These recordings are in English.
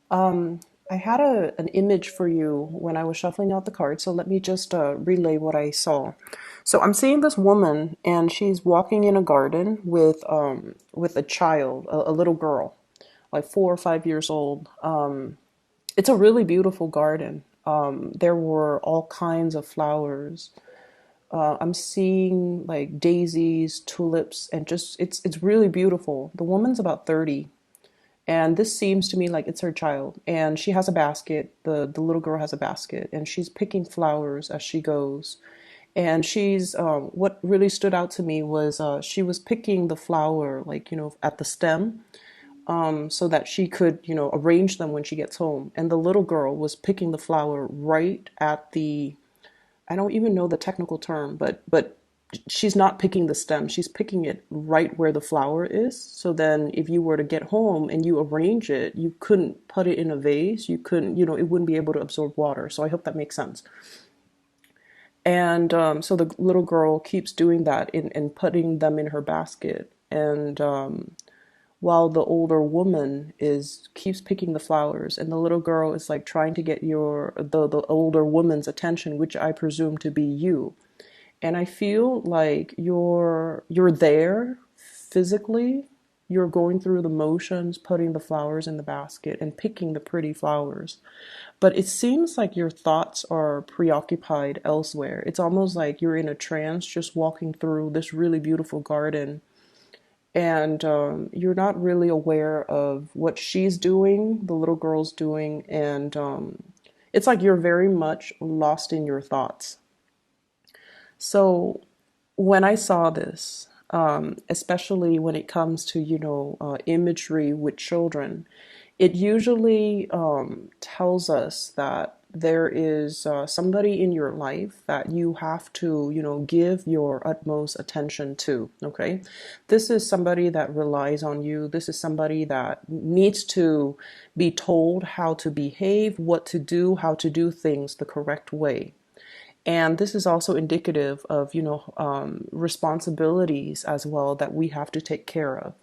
Um, I had an image for you when I was shuffling out the cards, so let me just relay what I saw. So I'm seeing this woman, and she's walking in a garden with a child, a little girl, like 4 or 5 years old. It's a really beautiful garden. There were all kinds of flowers. I'm seeing like daisies, tulips, and just it's really beautiful. The woman's about 30, and this seems to me like it's her child. And she has a basket. The little girl has a basket, and she's picking flowers as she goes. And she's what really stood out to me was she was picking the flower like at the stem, so that she could arrange them when she gets home. And the little girl was picking the flower right at the, I don't even know the technical term, but she's not picking the stem. She's picking it right where the flower is. So then if you were to get home and you arrange it, you couldn't put it in a vase. You couldn't, it wouldn't be able to absorb water. So I hope that makes sense. And so the little girl keeps doing that and putting them in her basket. And while the older woman is keeps picking the flowers, and the little girl is like trying to get the older woman's attention, which I presume to be you. And I feel like you're there physically. You're going through the motions, putting the flowers in the basket and picking the pretty flowers. But it seems like your thoughts are preoccupied elsewhere. It's almost like you're in a trance just walking through this really beautiful garden, and you're not really aware of what she's doing, the little girl's doing, and it's like you're very much lost in your thoughts. So when I saw this, especially when it comes to, imagery with children, it usually tells us that there is somebody in your life that you have to, give your utmost attention to. Okay. This is somebody that relies on you. This is somebody that needs to be told how to behave, what to do, how to do things the correct way. And this is also indicative of, responsibilities as well that we have to take care of.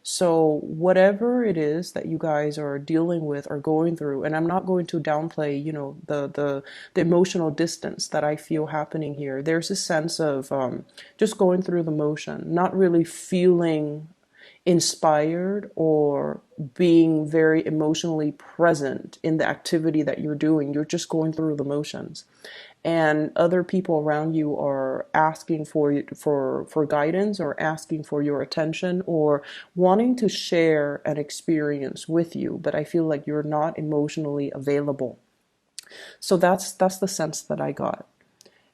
So whatever it is that you guys are dealing with or going through, and I'm not going to downplay, the emotional distance that I feel happening here. There's a sense of just going through the motion, not really feeling inspired or being very emotionally present in the activity that you're doing. You're just going through the motions, and other people around you are asking for guidance, or asking for your attention, or wanting to share an experience with you, but I feel like you're not emotionally available. So that's the sense that I got.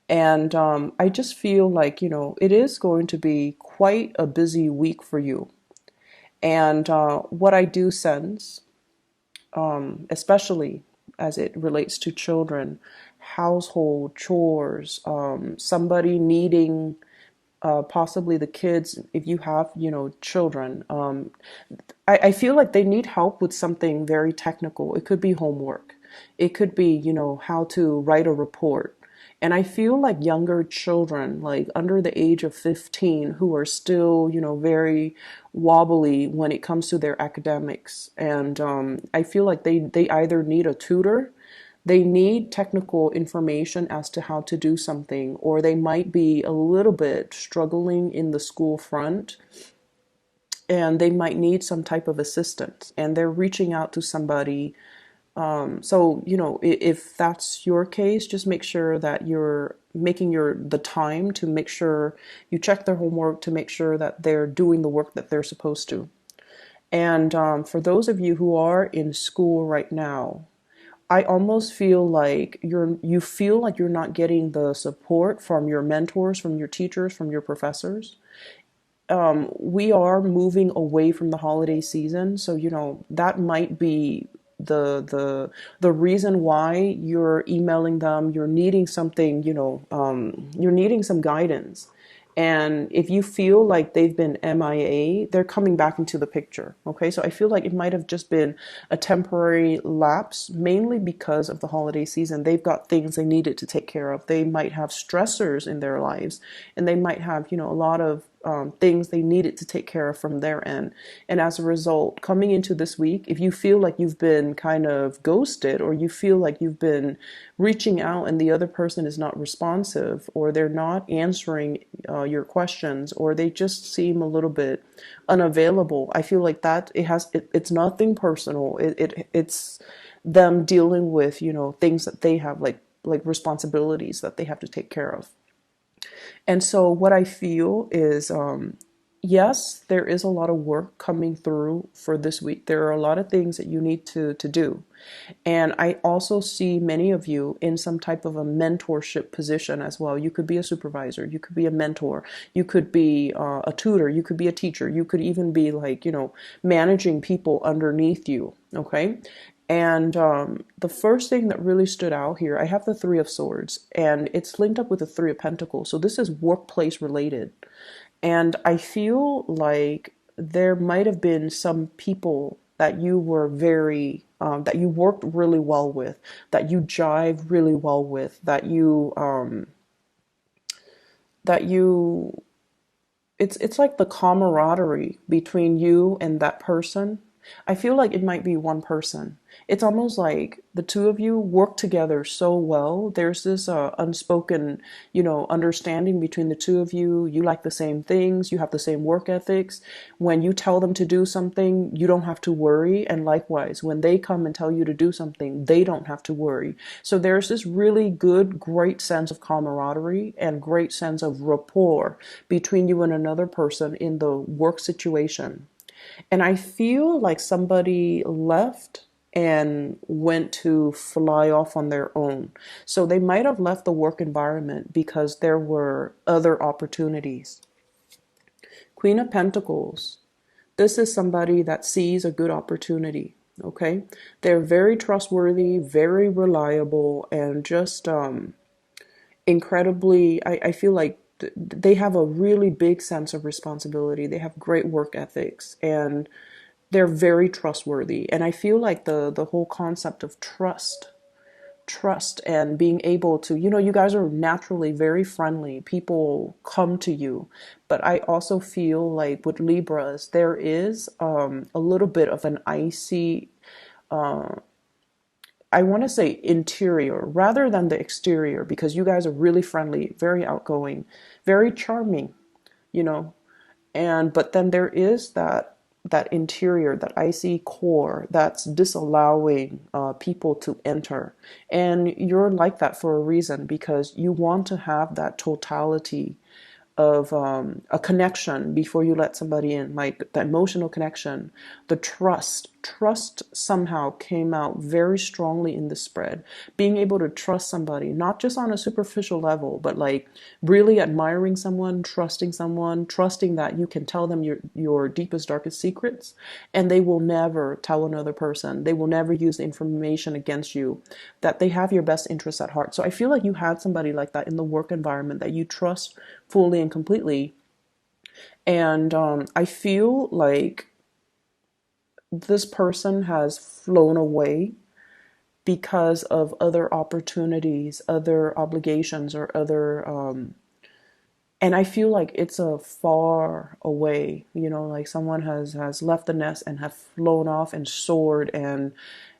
And I just feel like, it is going to be quite a busy week for you. And what I do sense, especially as it relates to children, household chores, somebody needing, possibly the kids, if you have, children. I feel like they need help with something very technical. It could be homework. It could be, how to write a report. And I feel like younger children, like under the age of 15, who are still, very wobbly when it comes to their academics. And I feel like they either need a tutor, they need technical information as to how to do something, or they might be a little bit struggling in the school front, and they might need some type of assistance, and they're reaching out to somebody. So, if that's your case, just make sure that you're making the time to make sure you check their homework, to make sure that they're doing the work that they're supposed to. And for those of you who are in school right now, I almost feel like you feel like you're not getting the support from your mentors, from your teachers, from your professors. We are moving away from the holiday season, so that might be the reason why you're emailing them. You're needing something, you're needing some guidance. And if you feel like they've been MIA, they're coming back into the picture. Okay, so I feel like it might have just been a temporary lapse, mainly because of the holiday season. They've got things they needed to take care of. They might have stressors in their lives, and they might have, a lot of things they needed to take care of from their end. And as a result, coming into this week, if you feel like you've been kind of ghosted, or you feel like you've been reaching out and the other person is not responsive, or they're not answering your questions, or they just seem a little bit unavailable, I feel like that it's nothing personal. It's them dealing with, things that they have, like responsibilities that they have to take care of. And so what I feel is, yes, there is a lot of work coming through for this week. There are a lot of things that you need to do. And I also see many of you in some type of a mentorship position as well. You could be a supervisor, you could be a mentor, you could be a tutor, you could be a teacher, you could even be like, managing people underneath you. Okay. And the first thing that really stood out here, I have the Three of Swords, and it's linked up with the Three of Pentacles. So this is workplace related. And I feel like there might have been some people that you were that you worked really well with, that you jive really well with, that you, it's like the camaraderie between you and that person. I feel like it might be one person. It's almost like the two of you work together so well. There's this unspoken, understanding between the two of you. You like the same things. You have the same work ethics. When you tell them to do something, you don't have to worry. And likewise, when they come and tell you to do something, they don't have to worry. So there's this really good, great sense of camaraderie and great sense of rapport between you and another person in the work situation. And I feel like somebody left and went to fly off on their own. So they might have left the work environment because there were other opportunities. Queen of Pentacles. This is somebody that sees a good opportunity. Okay. They're very trustworthy, very reliable, and just incredibly, I feel like they have a really big sense of responsibility. They have great work ethics, and they're very trustworthy. And I feel like the whole concept of trust and being able to, you guys are naturally very friendly. People come to you. But I also feel like with Libras, there is a little bit of an icy, I want to say interior rather than the exterior, because you guys are really friendly, very outgoing, very charming, you know. And but then there is that interior, that icy core that's disallowing people to enter. And you're like that for a reason, because you want to have that totality of a connection before you let somebody in, like the emotional connection, the trust somehow came out very strongly in the spread. Being able to trust somebody, not just on a superficial level, but like really admiring someone, trusting that you can tell them your deepest, darkest secrets, and they will never tell another person. They will never use the information against you, that they have your best interests at heart. So I feel like you had somebody like that in the work environment that you trust fully and completely. And I feel like this person has flown away because of other opportunities, other obligations, or other and I feel like it's a far away, like someone has left the nest and have flown off and soared, and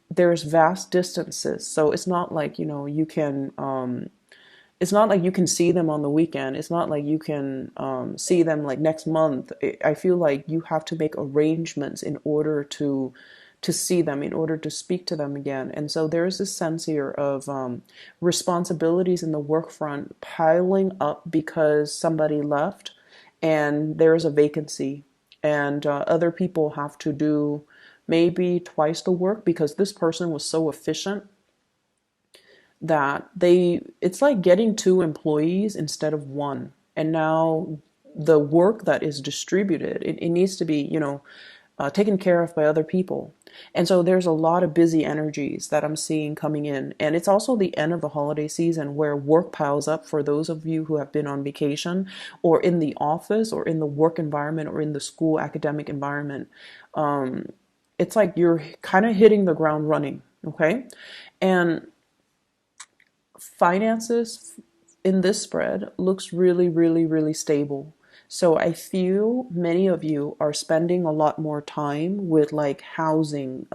there's vast distances. So it's not like, you can it's not like you can see them on the weekend. It's not like you can see them like next month. I feel like you have to make arrangements in order to see them, in order to speak to them again. And so there's this sense here of responsibilities in the work front piling up because somebody left and there's a vacancy, and other people have to do maybe twice the work because this person was so efficient that it's like getting two employees instead of one. And now the work that is distributed, it needs to be, taken care of by other people. And so there's a lot of busy energies that I'm seeing coming in. And it's also the end of the holiday season where work piles up for those of you who have been on vacation or in the office or in the work environment or in the school academic environment. It's like you're kind of hitting the ground running. Okay. And finances in this spread looks really, really, really stable. So I feel many of you are spending a lot more time with like housing,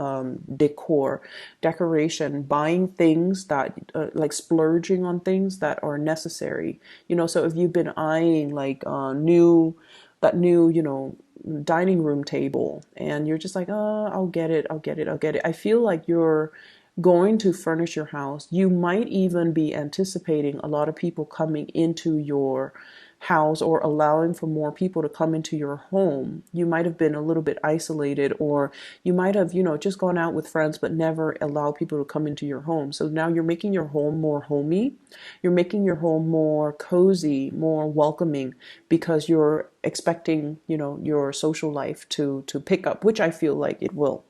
decor, decoration, buying things that like splurging on things that are necessary. So if you've been eyeing like that new, dining room table, and you're just like, oh, I'll get it, I'll get it, I'll get it. I feel like you're going to furnish your house. You might even be anticipating a lot of people coming into your house or allowing for more people to come into your home. You might have been a little bit isolated, or you might have, just gone out with friends but never allow people to come into your home. So now you're making your home more homey. You're making your home more cozy, more welcoming, because you're expecting, your social life to pick up, which I feel like it will.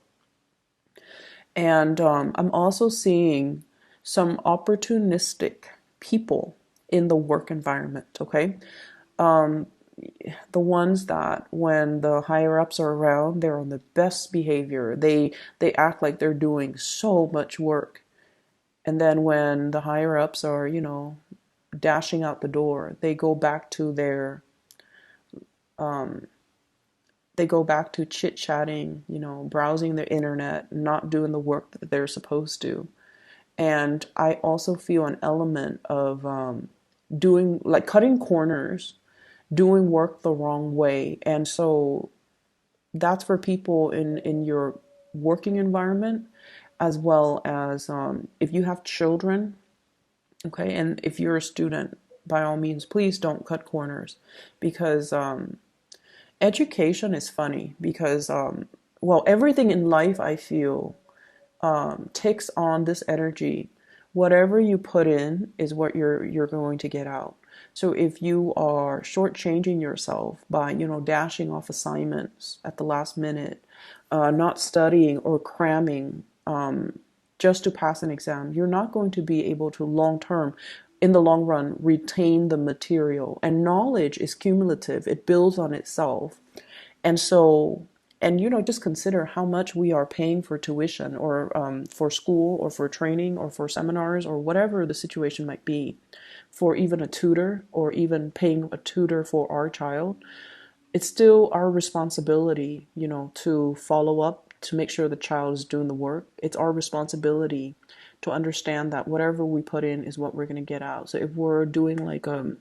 And I'm also seeing some opportunistic people in the work environment, okay? Um, the ones that when the higher ups are around, they're on the best behavior. They act like they're doing so much work. And then when the higher ups are, dashing out the door, um, they go back to chit chatting, browsing the internet, not doing the work that they're supposed to. And I also feel an element of doing like cutting corners, doing work the wrong way. And so that's for people in your working environment, as well as if you have children, okay, and if you're a student, by all means, please don't cut corners, because education is funny, because well, everything in life, I feel, takes on this energy. Whatever you put in is what you're going to get out. So if you are shortchanging yourself by, dashing off assignments at the last minute, not studying or cramming, just to pass an exam, you're not going to be able to in the long run, retain the material. And knowledge is cumulative; it builds on itself. And so, and just consider how much we are paying for tuition, or for school, or for training, or for seminars, or whatever the situation might be, for even a tutor, or even paying a tutor for our child. It's still our responsibility, to follow up, to make sure the child is doing the work. It's our responsibility to understand that whatever we put in is what we're going to get out. So if we're doing like a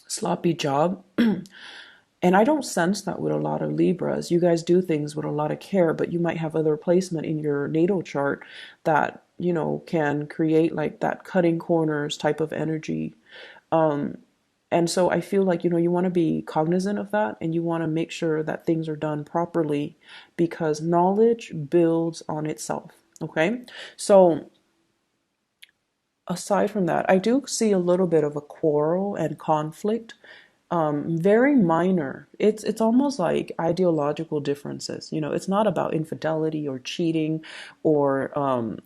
sloppy job, and I don't sense that with a lot of Libras. You guys do things with a lot of care, but you might have other placement in your natal chart that, can create like that cutting corners type of energy. Um, and so I feel like, you want to be cognizant of that, and you want to make sure that things are done properly, because knowledge builds on itself. Okay. So aside from that, I do see a little bit of a quarrel and conflict, very minor. It's almost like ideological differences. It's not about infidelity or cheating, or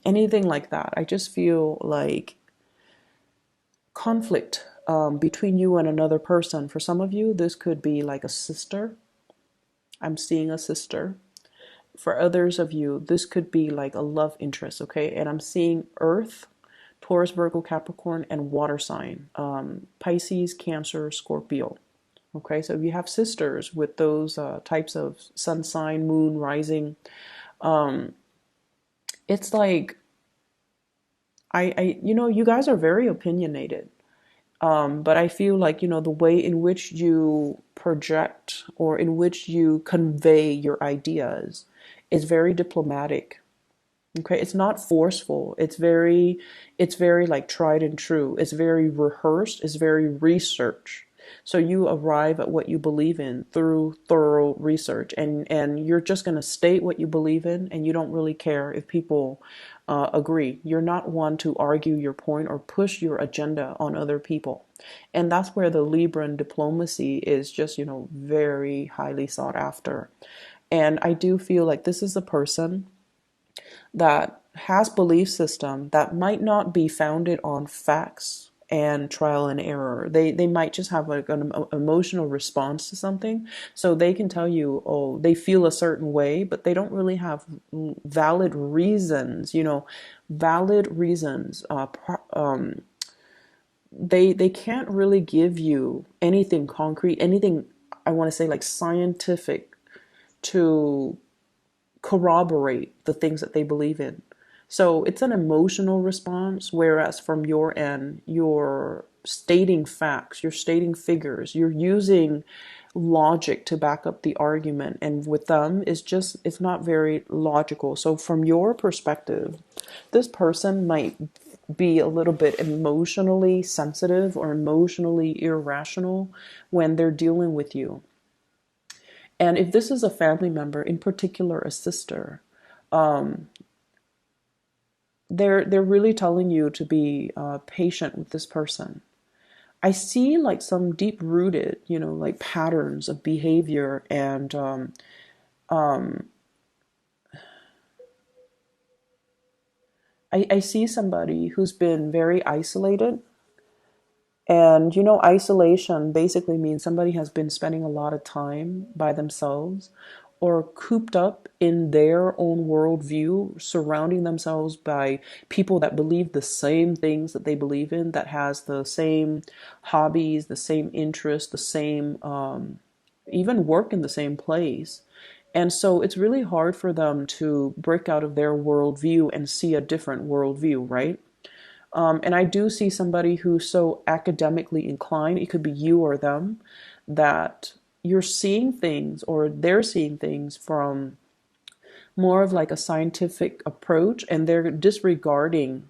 anything like that. I just feel like conflict between you and another person. For some of you, this could be like a sister. I'm seeing a sister. For others of you, this could be like a love interest, okay? And I'm seeing Earth, Taurus, Virgo, Capricorn, and water sign, Pisces, Cancer, Scorpio. Okay, so if you have sisters with those types of sun sign, moon, rising, um, it's like you guys are very opinionated. But I feel like, the way in which you project, or in which you convey your ideas, is very diplomatic. Okay, it's not forceful. It's very like tried and true. It's very rehearsed. It's very research. So you arrive at what you believe in through thorough research, and you're just going to state what you believe in, and you don't really care if people agree. You're not one to argue your point or push your agenda on other people. And that's where the Libran diplomacy is just, very highly sought after. And I do feel like this is a person that has belief system that might not be founded on facts and trial and error. They might just have like an emotional response to something. So they can tell you, oh, they feel a certain way, but they don't really have valid reasons, valid reasons. They can't really give you anything concrete, anything I want to say like scientific to corroborate the things that they believe in. So it's an emotional response, whereas from your end, you're stating facts, you're stating figures, you're using logic to back up the argument. And with them, it's not very logical. So from your perspective, this person might be a little bit emotionally sensitive or emotionally irrational when they're dealing with you. And if this is a family member, in particular a sister, they're really telling you to be patient with this person. I see like some deep rooted, like patterns of behavior, and I see somebody who's been very isolated. And isolation basically means somebody has been spending a lot of time by themselves or cooped up in their own worldview, surrounding themselves by people that believe the same things that they believe in, that has the same hobbies, the same interests, the same, even work in the same place. And so it's really hard for them to break out of their worldview and see a different worldview, right? And I do see somebody who's so academically inclined, it could be you or them, that you're seeing things or they're seeing things from more of like a scientific approach, and they're disregarding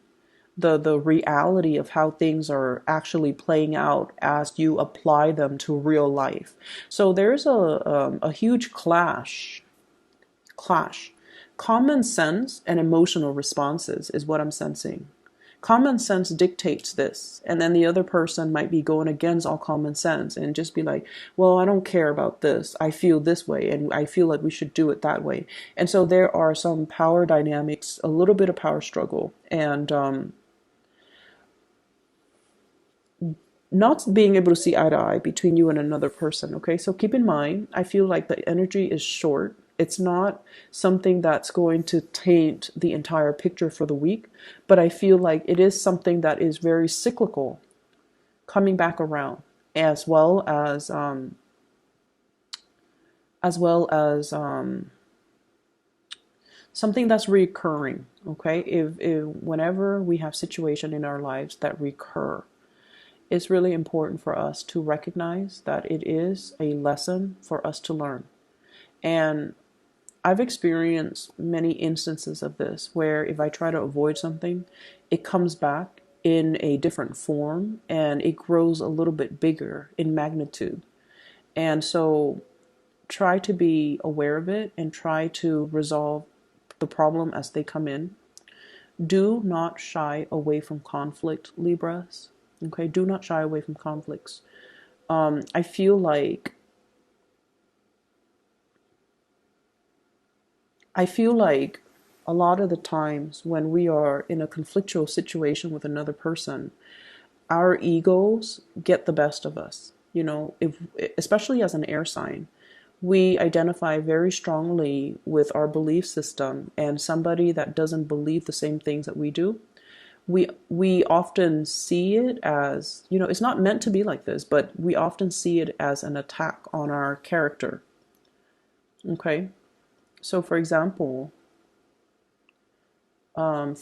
the reality of how things are actually playing out as you apply them to real life. So there's a huge clash. Common sense and emotional responses is what I'm sensing. Common sense dictates this, and then the other person might be going against all common sense and just be like, well, I don't care about this, I feel this way, and I feel like we should do it that way. And so there are some power dynamics, a little bit of power struggle, and not being able to see eye to eye between you and another person. Okay, so keep in mind, I feel like the energy is short. It's not something that's going to taint the entire picture for the week, but I feel like it is something that is very cyclical, coming back around, as well as something that's recurring. Okay, if whenever we have situation in our lives that recur, it's really important for us to recognize that it is a lesson for us to learn. And I've experienced many instances of this where if I try to avoid something, it comes back in a different form and it grows a little bit bigger in magnitude. And so try to be aware of it and try to resolve the problem as they come in. Do not shy away from conflict, Libras. Okay, do not shy away from conflicts. I feel like a lot of the times when we are in a conflictual situation with another person, our egos get the best of us. If especially as an air sign, we identify very strongly with our belief system, and somebody that doesn't believe the same things that we do, we often see it as, it's not meant to be like this, but we often see it as an attack on our character. Okay, so for example, let's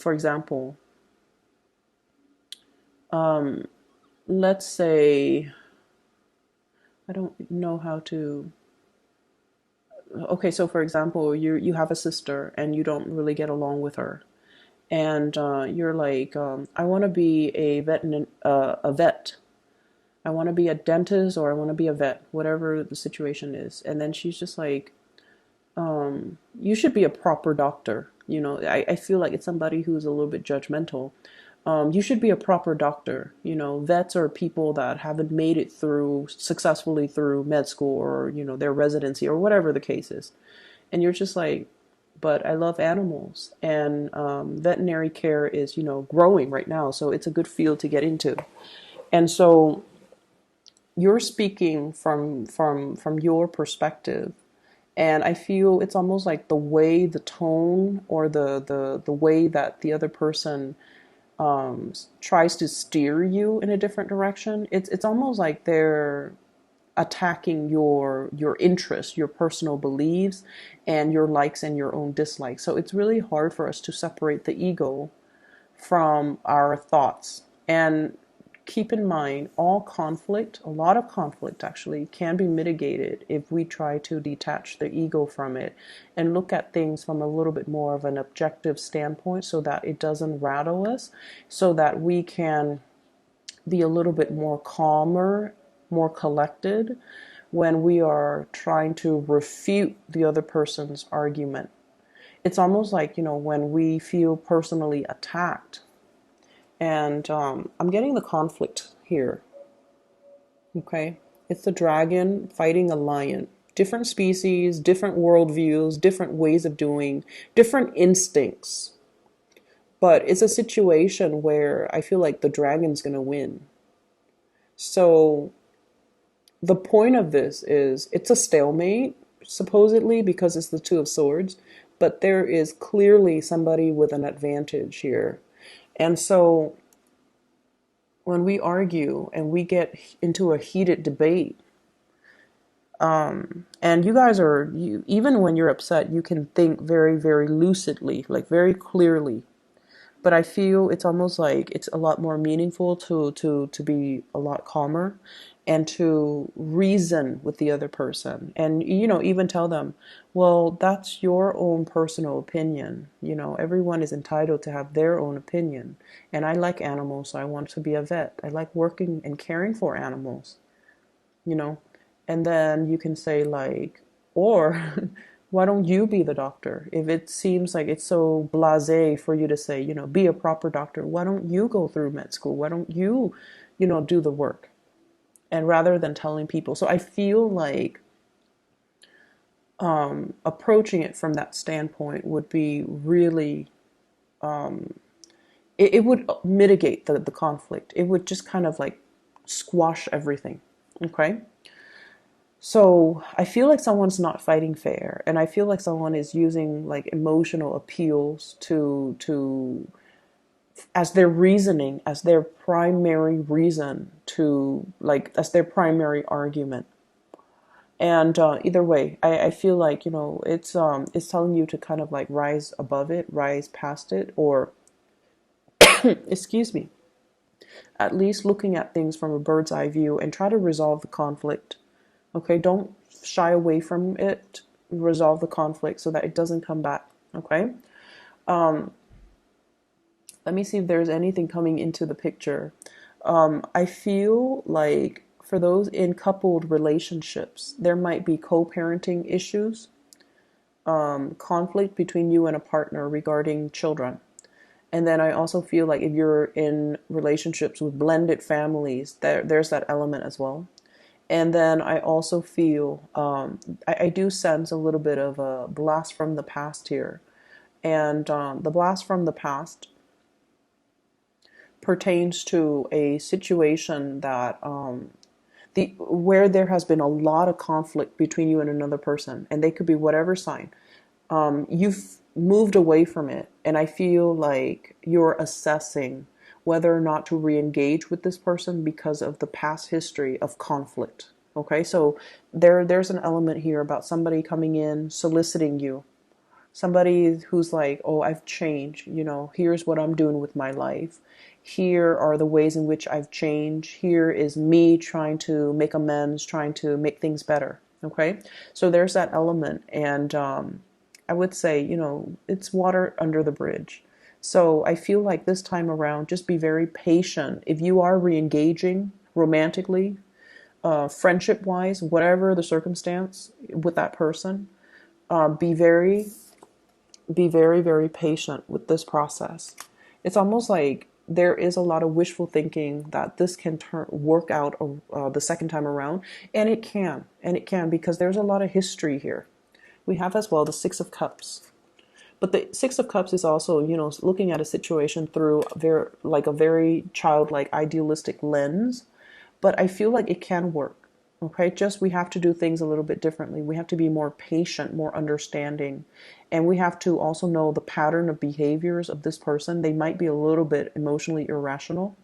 say, I don't know how to. Okay, so for example, you have a sister and you don't really get along with her, and you're like, I want to be a vet. I want to be a dentist, or I want to be a vet, whatever the situation is. And then she's just like, you should be a proper doctor. I feel like it's somebody who's a little bit judgmental. You should be a proper doctor. Vets are people that haven't made it through successfully through med school, or, their residency, or whatever the case is. And you're just like, but I love animals, and veterinary care is, growing right now. So it's a good field to get into. And so you're speaking from your perspective, and I feel it's almost like the way, the tone, or the way that the other person tries to steer you in a different direction. It's almost like they're attacking your interests, your personal beliefs, and your likes and your own dislikes. So it's really hard for us to separate the ego from our thoughts. And keep in mind, all conflict, a lot of conflict actually, can be mitigated if we try to detach the ego from it and look at things from a little bit more of an objective standpoint, so that it doesn't rattle us, so that we can be a little bit more calmer, more collected when we are trying to refute the other person's argument. It's almost like, when we feel personally attacked. And I'm getting the conflict here. Okay. It's the dragon fighting a lion. Different species, different worldviews, different ways of doing, different instincts. But it's a situation where I feel like the dragon's going to win. So the point of this is it's a stalemate, supposedly, because it's the Two of Swords. But there is clearly somebody with an advantage here. And so when we argue and we get into a heated debate, and you guys even when you're upset, you can think very, very lucidly, like very clearly. But I feel it's almost like it's a lot more meaningful to be a lot calmer and to reason with the other person. And, even tell them, well, that's your own personal opinion. Everyone is entitled to have their own opinion. And I like animals, so I want to be a vet. I like working and caring for animals, you know. And then you can say, like, or why don't you be the doctor? If it seems like it's so blasé for you to say, be a proper doctor, why don't you go through med school? Why don't you, do the work? And rather than telling people. So I feel like approaching it from that standpoint would be really, it would mitigate the conflict. It would just kind of like squash everything. Okay. So I feel like someone's not fighting fair, and I feel like someone is using like emotional appeals to as their reasoning, as their primary reason to like as their primary argument. And either way, I feel like it's telling you to kind of like rise above it, rise past it, or excuse me, at least looking at things from a bird's eye view and try to resolve the conflict. Okay, don't shy away from it. Resolve the conflict so that it doesn't come back. Okay. Let me see if there's anything coming into the picture. I feel like for those in coupled relationships, there might be co-parenting issues, conflict between you and a partner regarding children. And then I also feel like if you're in relationships with blended families, there's that element as well. And then I also feel, I do sense a little bit of a blast from the past here. And the blast from the past pertains to a situation that where there has been a lot of conflict between you and another person, and they could be whatever sign. You've moved away from it, and I feel like you're assessing whether or not to re-engage with this person because of the past history of conflict. Okay, so there's an element here about somebody coming in, soliciting you. Somebody who's like, oh, I've changed, here's what I'm doing with my life. Here are the ways in which I've changed. Here is me trying to make amends, trying to make things better. Okay, so there's that element. And I would say, it's water under the bridge. So I feel like this time around, just be very patient. If you are re-engaging romantically, friendship-wise, whatever the circumstance with that person, be very, very patient with this process. It's almost like there is a lot of wishful thinking that this can work out the second time around, and it can because there's a lot of history here. We have as well the Six of Cups. But the Six of Cups is also, looking at a situation through a very childlike, idealistic lens. But I feel like it can work. Okay, just we have to do things a little bit differently. We have to be more patient, more understanding. And we have to also know the pattern of behaviors of this person. They might be a little bit emotionally irrational,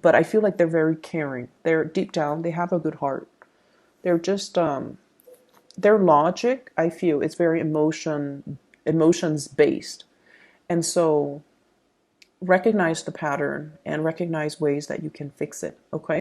but I feel like they're very caring. They're deep down, they have a good heart. They're just their logic, I feel, is very emotions based. And so recognize the pattern and recognize ways that you can fix it. Okay.